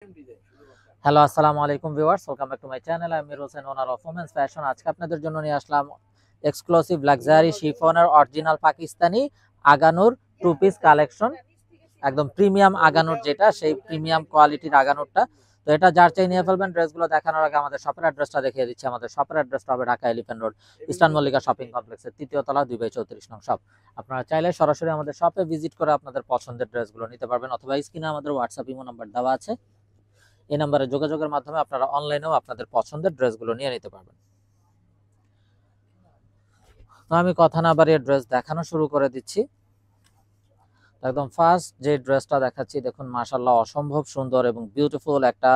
Hello, আসসালামু আলাইকুম viewers, welcome back to my channel. আমি Mir Hossain, owner of women's fashion. আজকে আপনাদের জন্য নিয়ে আসলাম এক্সক্লুসিভ লাক্সারি শিফনের original Pakistani Agha Noor two piece collection. একদম প্রিমিয়াম আগানুর, যেটা সেই প্রিমিয়াম কোয়ালিটির আগানুরটা। তো এটা যার চাই নিয়ে ফেলবেন। ড্রেসগুলো দেখানোর আগে আমাদের শপের অ্যাড্রেসটা দেখিয়ে দিচ্ছি। আমাদের শপের অ্যাড্রেসটা হবে Dhaka elephant road, eastern Mallika shopping কমপ্লেক্সের ৩য় তলা ২/34 নং শপ। আপনারা চাইলে সরাসরি আমাদের শপে ভিজিট করে আপনাদের পছন্দের ড্রেসগুলো নিতে পারবেন, অথবা স্ক্রিনে আমাদের হোয়াটসঅ্যাপ ইমো নাম্বার দেওয়া আছে। এই নাম্বারে যোগাযোগের মাধ্যমে আপনারা অনলাইনেও আপনাদের পছন্দের ড্রেসগুলো নিয়ে নিতে পারবেন। তো আমি কথা না বাড়িয়ে ড্রেস দেখানো শুরু করে দিচ্ছি। একদম ফার্স্ট যে ড্রেসটা দেখাচ্ছি, দেখুন মাশাআল্লাহ অসম্ভব সুন্দর এবং বিউটিফুল একটা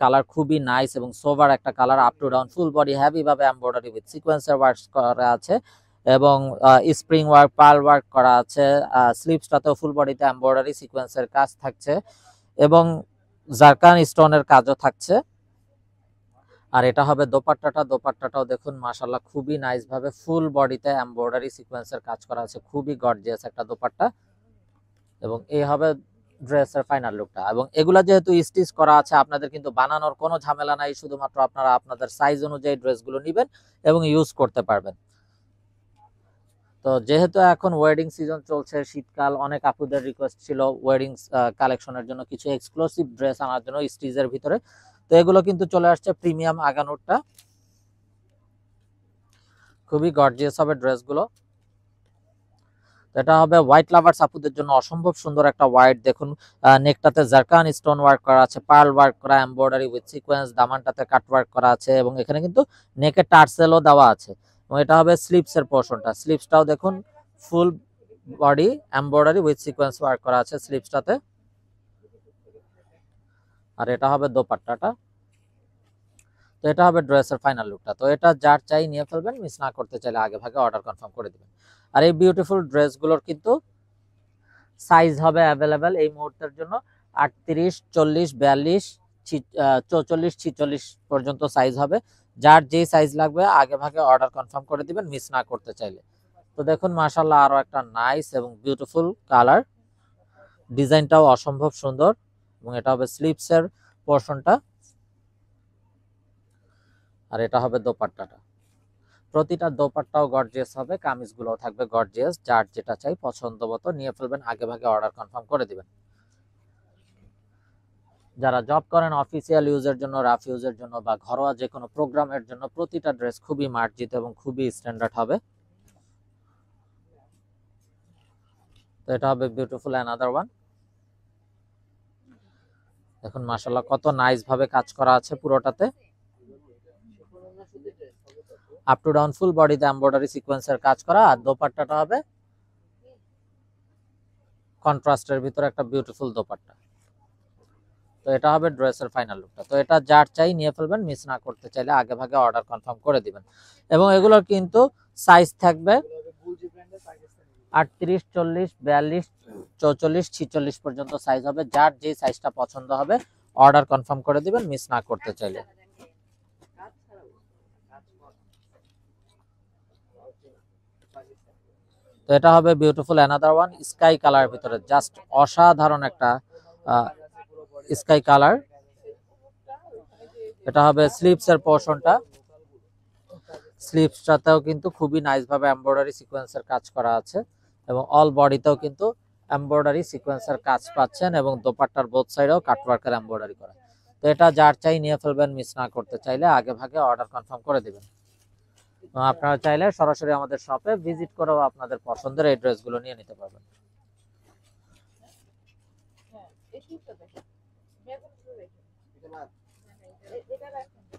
কালার, খুবই নাইস এবং সোভার একটা colour. Up to down full body heavy ভাবে এমব্রয়ডারি উইথ সিকোয়েন্সের ওয়ার্ক করা আছে এবং স্প্রিং ওয়ার্ক, পার্ল ওয়ার্ক করা আছে। স্লিভসটাতেও ফুল বডিতে এমব্রয়ডারি সিকোয়েন্সের কাজ থাকছে এবং জারকান স্টোনের কাজও থাকছে। আর এটা হবে দোপাট্টাটা। দোপাট্টাটাও দেখুন মাশাআল্লাহ খুবই নাইস ভাবে ফুল বডিতে এমব্রয়ডারি সিকোয়েন্সের কাজ করা আছে, খুবই গর্জিয়াস একটা দোপাট্টা। এবং এই হবে ড্রেসের ফাইনাল লুকটা। এবং এগুলা যেহেতু স্টিচ করা আছে, আপনাদের কিন্তু বানানোর কোনো ঝামেলা নাই, শুধুমাত্র আপনারা আপনাদের সাইজ অনুযায়ী ড্রেসগুলো নেবেন এবং ইউজ করতে পারবেন। তো যেহেতু এখন ওয়েডিং সিজন চলছে, শীতকাল, অনেক আপুদের রিকোয়েস্ট ছিল ওয়েডিং কালেকশনের জন্য কিছু এক্সক্লুসিভ ড্রেস আনার জন্য স্টিচের ভিতরে। তো এগুলো কিন্তু চলে আসছে প্রিমিয়াম আগানোরটা, খুবই গর্জিয়াস হবে ড্রেসগুলো। এটা হবে হোয়াইট লাভার্স আপুদের জন্য অসম্ভব সুন্দর একটা হোয়াইট। দেখুন নেকটাতে জারকান স্টোন ওয়ার্ক করা আছে, পার্ল ওয়ার্ক করা, এমব্রয়ডারি উইথ সিকোয়েন্স, দামানটাতে কাট ওয়ার্ক করা আছে এবং এখানে কিন্তু নেকে টার্সেলও দেওয়া আছে। এবং এটা হবে স্লিভসের পোর্শনটা। স্লিভসটাও দেখুন full body embroidery with sequence work করা আছে স্লিভসটাতে। আর এটা হবে দোপাট্টাটা। তো এটা হবে ড্রেসের ফাইনাল লুকটা। তো এটা যার চাই নিয়ে ফেলবেন, মিস না করতে চাইলে আগে ভাগে অর্ডার কনফার্ম করে দিবেন। আর এই বিউটিফুল ড্রেসগুলোর কিন্তু সাইজ হবে অ্যাভেলেবেল এই মুহূর্তের জন্য 38, 40, 42, 44, 46 পর্যন্ত সাইজ হবে। যার যে সাইজ লাগবে আগে ভাগে অর্ডার কনফার্ম করে দিবেন, মিস না করতে চাইলে। তো দেখুন মাশাআল্লাহ আরো একটা নাইস এবং বিউটিফুল কালার, ডিজাইনটাও অসম্ভব সুন্দর। এবং এটা হবে স্লিভসের পোর্শনটা। আর এটা হবে দোপাট্টাটা। প্রতিটা দোপাট্টাও গর্জিয়াস হবে, কামিজগুলোও থাকবে গর্জিয়াস। যার যেটা চাই পছন্দ মতো নিয়ে ফেলবেন, আগে ভাগে অর্ডার কনফার্ম করে দিবেন। যারা জব করেন অফিসিয়াল ইউজের জন্য, রাফ ইউজের জন্য বা ঘরোয়া যে কোনো প্রোগ্রামের জন্য প্রতিটা ড্রেস খুবই মার্জিত এবং খুবই স্ট্যান্ডার্ড হবে। তো এটা হবে বিউটিফুল অ্যানাদার ওয়ান। দেখুন মাশাআল্লাহ কত নাইস ভাবে কাজ করা আছে পুরোটাতে। আপ টু ডাউন ফুল বডিতে এমব্রয়ডারি সিকোয়েন্সের কাজ করা। আর দোপাট্টাটা হবে কন্ট্রাস্টের ভিতরে একটা বিউটিফুল দোপাট্টা। তো এটা হবে ড্রেসের ফাইনাল লুকটা। তো এটা যার চাই নিয়ে ফেলবেন, মিস না করতে চাইলে আগে ভাগে অর্ডার কনফার্ম করে দিবেন। এবং এগুলোর কিন্তু সাইজ থাকবে 38, 40, 42, 44, 46 পর্যন্ত সাইজ হবে। যার যে সাইজটা পছন্দ হবে অর্ডার কনফার্ম করে দিবেন, মিস না করতে চাইলে। তো এটা হবে beautiful another one, sky colour ভিতরে, জাস্ট অসাধারণ একটা স্কাই কালার। এটা হবে স্লিভস এর পোর্শনটা। স্লিভসটাতেও কিন্তু খুবই নাইস ভাবে এমব্রয়ডারি সিকোয়েন্সের কাজ করা আছে এবং অল বডিতেও কিন্তু এমব্রয়ডারি সিকোয়েন্সের কাজ পাচ্ছেন এবং দোপাট্টার বোথ সাইডেও কাটওয়ার্কের এমব্রয়ডারি করা। তো এটা যার চাই নিয়ে ফেলবেন, মিস না করতে চাইলে আগে ভাগে অর্ডার কনফার্ম করে দিবেন। আপনারা চাইলে সরাসরি আমাদের শপে ভিজিট করেও আপনাদের পছন্দের এই ড্রেসগুলো নিয়ে নিতে পারবেন।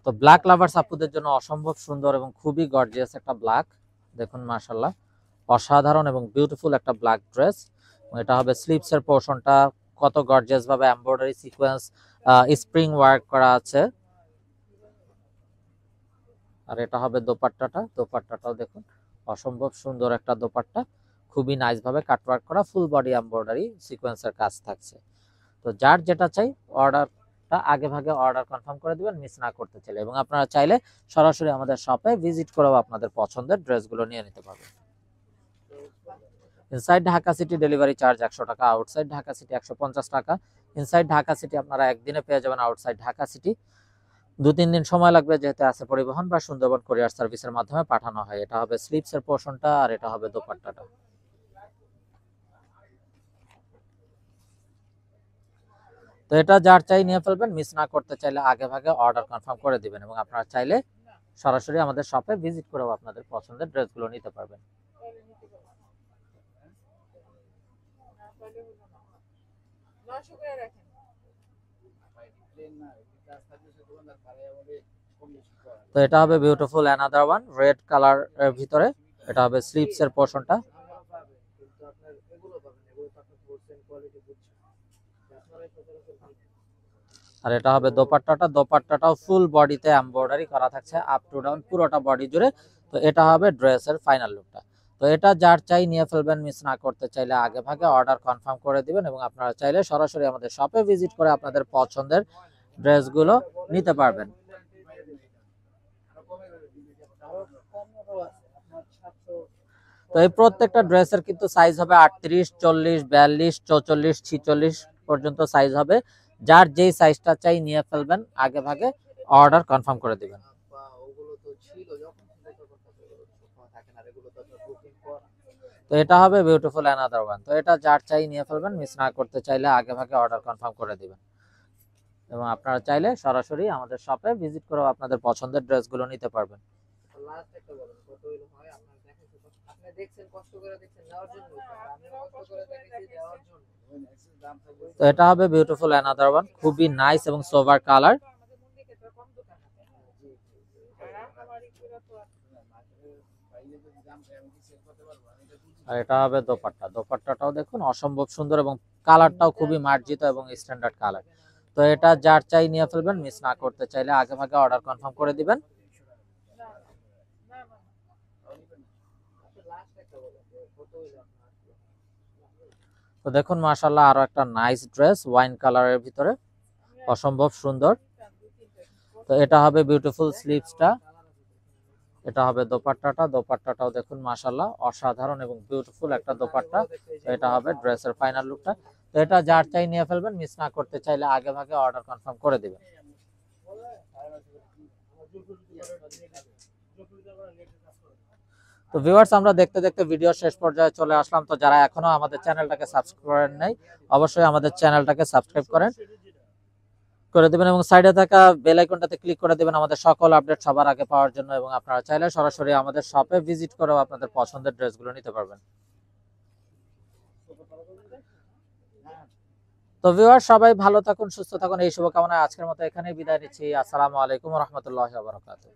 তো ব্ল্যাক লাভার্স আপুদের জন্য অসম্ভব সুন্দর এবং খুবই গর্জিয়াস একটা ব্ল্যাক। দেখুন মাশাআল্লাহ অসাধারণ এবং বিউটিফুল একটা ব্ল্যাক ড্রেস। এটা হবে স্লিভস এর পোর্শনটা, কত গর্জিয়াস ভাবে এমব্রয়ডারি সিকোয়েন্স, স্প্রিং ওয়ার্ক করা আছে। আর এটা হবে দোপাট্টাটা। দোপাট্টাটাও দেখুন অসম্ভব সুন্দর একটা দোপাট্টা, খুবই নাইস ভাবে কাটওয়ার্ক করা, ফুল বডি এমব্রয়ডারি সিকোয়েন্সের কাজ থাকছে। তো যার যেটা চাই অর্ডারটা আগে ভাগে অর্ডার কনফার্ম করে দিবেন, মিস না করতে চাইলে। এবং আপনারা চাইলে সরাসরি আমাদের শপে ভিজিট করেও আপনাদের পছন্দের ড্রেসগুলো নিয়ে নিতে পারবেন। Inside Dhaka city delivery charge 100 টাকা, আউটসাইড ঢাকা সিটি 150 টাকা। ইনসাইড ঢাকা সিটি আপনারা একদিনে পেয়ে যাবেন, আউটসাইড ঢাকা সিটি 2-3 দিন সময় লাগবে, যেহেতু আছে পরিবহন বা সুন্দরবন কুরিয়ার সার্ভিসের মাধ্যমে পাঠানো হয়। এটা হবে স্লিপসের পোর্শনটা, আর এটা হবে দোপাট্টাটা। তো এটা যার চাই নিয়ে ফেলবেন, মিস না করতে চাইলে আগে ভাগে অর্ডার কনফার্ম করে দিবেন, এবং আপনারা চাইলে সরাসরি আমাদের শপে ভিজিট করেও আপনাদের পছন্দের ড্রেসগুলো নিতে পারবেন। তো এটা হবে beautiful another one red colour এর ভিতরে। এটা হবে স্লিপস এর পোর্শনটা, আর এটা হবে দোপাট্টাটা। দোপাট্টাটাও ফুল বডিতে এমব্রয়ডারি করা থাকছে আপ টু ডাউন পুরোটা বডি জুড়ে। তো এটা হবে ড্রেসের ফাইনাল লুকটা। তো এটা যার চাই নিয়ে ফেলবেন, মিস না করতে চাইলে আগে ভাগে অর্ডার কনফার্ম করে দিবেন, এবং আপনারা চাইলে সরাসরি আমাদের শপে ভিজিট করে আপনাদের পছন্দের ড্রেসগুলো নিতে পারবেন। তো এই প্রত্যেকটা ড্রেসের কিন্তু সাইজ হবে 38, 40, 42, 44, 46 পর্যন্ত সাইজ হবে। যার যেই সাইজটা চাই নিয়ে ফেলবেন, আগে ভাগে অর্ডার কনফার্ম করে দিবেন। তো এটা হবে বিউটিফুল অ্যানাদার ওয়ান। তো এটা যার চাই নিয়ে ফেলবেন, মিস না করতে চাইলে আগে ভাগে অর্ডার কনফার্ম করে দিবেন, এবং আপনারা চাইলে সরাসরি আমাদের শপে ভিজিট করেও আপনাদের পছন্দের ড্রেসগুলো নিতে পারবেন। তো এটা হবে বিউটিফুল অ্যানাদার ওয়ান, খুবই নাইস এবং সোভার কালার। আর এটা হবে দোপাট্টা। দোপাট্টাটাও দেখুন অসম্ভব সুন্দর, এবং কালারটাও খুবই মার্জিত এবং স্ট্যান্ডার্ড কালার। তো এটা যার চাই নিয়ে ফেলবেন, মিস না করতে চাইলে আগে ভাগে অর্ডার কনফার্ম করে দিবেন। তো দেখুন মাশাআল্লাহ, আরো একটা নাইস ড্রেস ওয়াইন কালারের ভিতরে, অসম্ভব সুন্দর। তো এটা হবে বিউটিফুল স্লিভসটা, এটা হবে দোপাট্টাটা। দোপাট্টাটাও দেখুন মাশাআল্লাহ অসাধারণ এবং বিউটিফুল একটা দোপাট্টা। তো এটা হবে ড্রেসের ফাইনাল লুকটা। তো এটা যার চাই নিয়ে ফেলবেন, মিস না করতে চাইলে আগে ভাগে অর্ডার কনফার্ম করে দিবেন। তো ভিউয়ার্স, আমরা দেখতে দেখতে ভিডিও শেষ পর্যায়ে চলে আসলাম। তো যারা এখনো আমাদের চ্যানেলটাকে সাবস্ক্রাইব করেন নাই, অবশ্যই আমাদের চ্যানেলটাকে সাবস্ক্রাইব করে দিবেন, এবং সাইডে থাকা বেল আইকনটাতে ক্লিক করে দিবেন আমাদের সকল আপডেট সবার আগে পাওয়ার জন্য, এবং আপনারা চাইলে সরাসরি আমাদের শপে ভিজিট করেও আপনাদের পছন্দের ড্রেসগুলো নিতে পারবেন। তো ভিউয়ার্স, সবাই ভালো থাকুন, সুস্থ থাকুন, এই শুভকামনায় আজকের মতো এখানেই বিদায় নিচ্ছি। আসসালামু আলাইকুম ওয়া রাহমাতুল্লাহি ওয়া বারাকাতুহু।